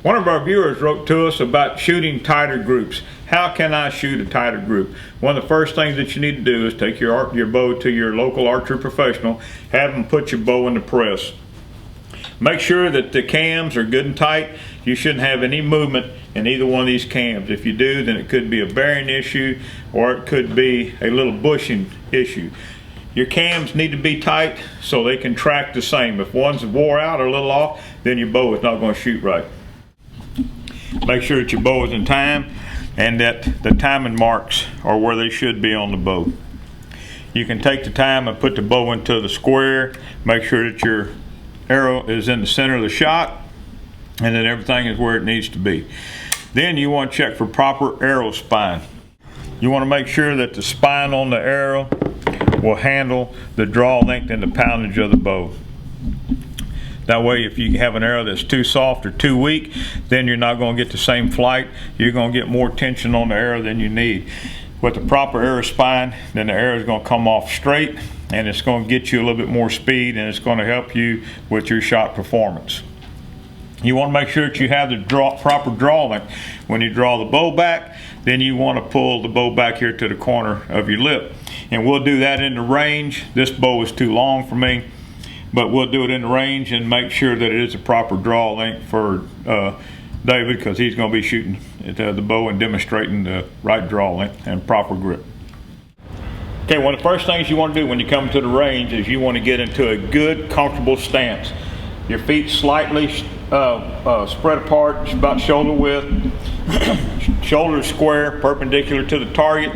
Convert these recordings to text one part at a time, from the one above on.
One of our viewers wrote to us about shooting tighter groups. How can I shoot a tighter group? One of the first things that you need to do is take your bow to your local archery professional, have them put your bow in the press. Make sure that the cams are good and tight. You shouldn't have any movement in either one of these cams. If you do, then it could be a bearing issue or it could be a little bushing issue. Your cams need to be tight so they can track the same. If one's wore out or a little off, then your bow is not going to shoot right. Make sure that your bow is in time and that the timing marks are where they should be on the bow. You can take the time and put the bow into the square. Make sure that your arrow is in the center of the shot and that everything is where it needs to be. Then you want to check for proper arrow spine. You want to make sure that the spine on the arrow will handle the draw length and the poundage of the bow. That way, if you have an arrow that's too soft or too weak, then you're not going to get the same flight. You're going to get more tension on the arrow than you need. With the proper arrow spine, then the arrow is going to come off straight and it's going to get you a little bit more speed and it's going to help you with your shot performance. You want to make sure that you have the proper draw length. When you draw the bow back, then you want to pull the bow back here to the corner of your lip. And we'll do that in the range. This bow is too long for me, but we'll do it in the range and make sure that it is a proper draw length for David, because he's going to be shooting at the bow and demonstrating the right draw length and proper grip. Okay, one of the first things you want to do when you come to the range is you want to get into a good, comfortable stance. Your feet slightly spread apart, about shoulder width, shoulders square, perpendicular to the target,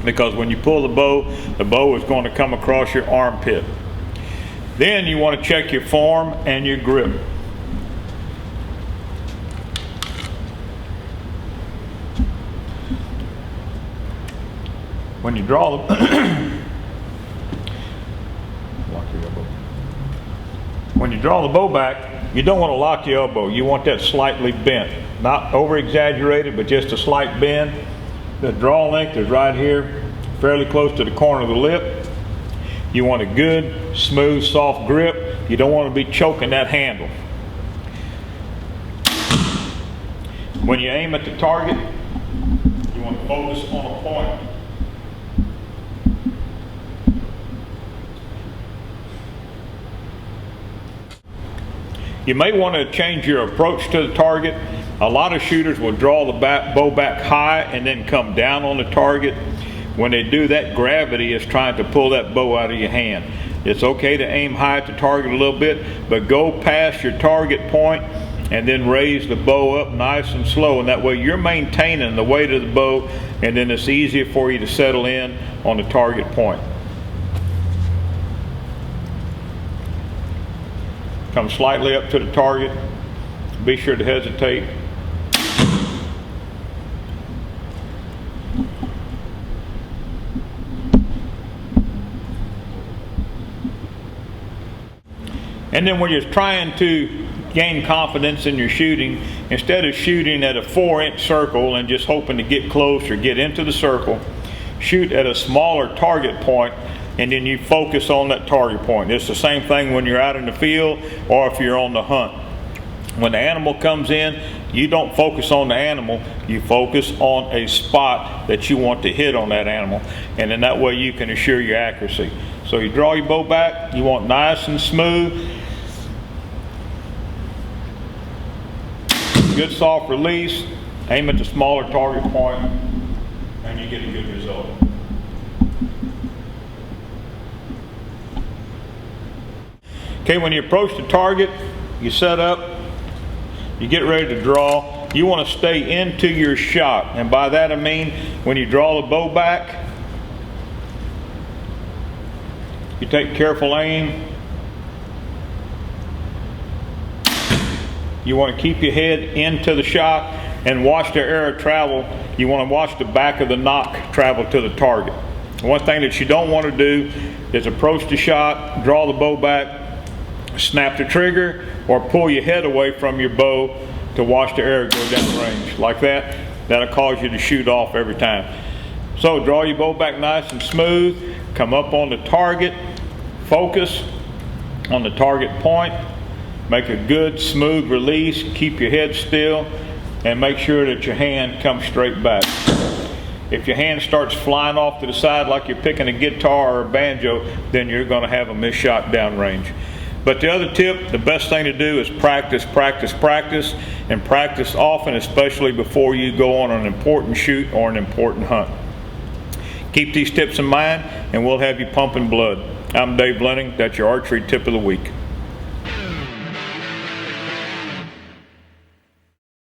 because when you pull the bow is going to come across your armpit. Then you want to check your form and your grip. When you draw the when you draw the bow back, you don't want to lock your elbow. You want that slightly bent, not over exaggerated, but just a slight bend. The draw length is right here, fairly close to the corner of the lip. You want a good, smooth, soft grip. You don't want to be choking that handle. When you aim at the target, you want to focus on a point. You may want to change your approach to the target. A lot of shooters will draw the bow back high and then come down on the target. When they do that, gravity is trying to pull that bow out of your hand. It's okay to aim high at the target a little bit, but go past your target point and then raise the bow up nice and slow, and that way you're maintaining the weight of the bow, and then it's easier for you to settle in on the target point. Come slightly up to the target. Be sure to hesitate. And then when you're trying to gain confidence in your shooting, instead of shooting at a 4-inch circle and just hoping to get close or get into the circle, shoot at a smaller target point, and then you focus on that target point. It's the same thing when you're out in the field or if you're on the hunt. When the animal comes in, you don't focus on the animal, you focus on a spot that you want to hit on that animal, and then that way you can assure your accuracy. So you draw your bow back, you want nice and smooth, good soft release, aim at the smaller target point, and you get a good result. Okay, when you approach the target, you set up, you get ready to draw. You want to stay into your shot, and by that I mean when you draw the bow back, you take careful aim. You want to keep your head into the shot and watch the arrow travel. You want to watch the back of the nock travel to the target. One thing that you don't want to do is approach the shot, draw the bow back, snap the trigger, or pull your head away from your bow to watch the arrow go down range. Like that, that'll cause you to shoot off every time. So draw your bow back nice and smooth, come up on the target, focus, on the target point. Make a good smooth release, keep your head still, and make sure that your hand comes straight back. If your hand starts flying off to the side like you're picking a guitar or a banjo, then you're going to have a missed shot downrange. But the other tip, the best thing to do is practice, practice, practice, and practice often, especially before you go on an important shoot or an important hunt. Keep these tips in mind, and we'll have you pumping blood. I'm Dave Leining. That's your archery tip of the week.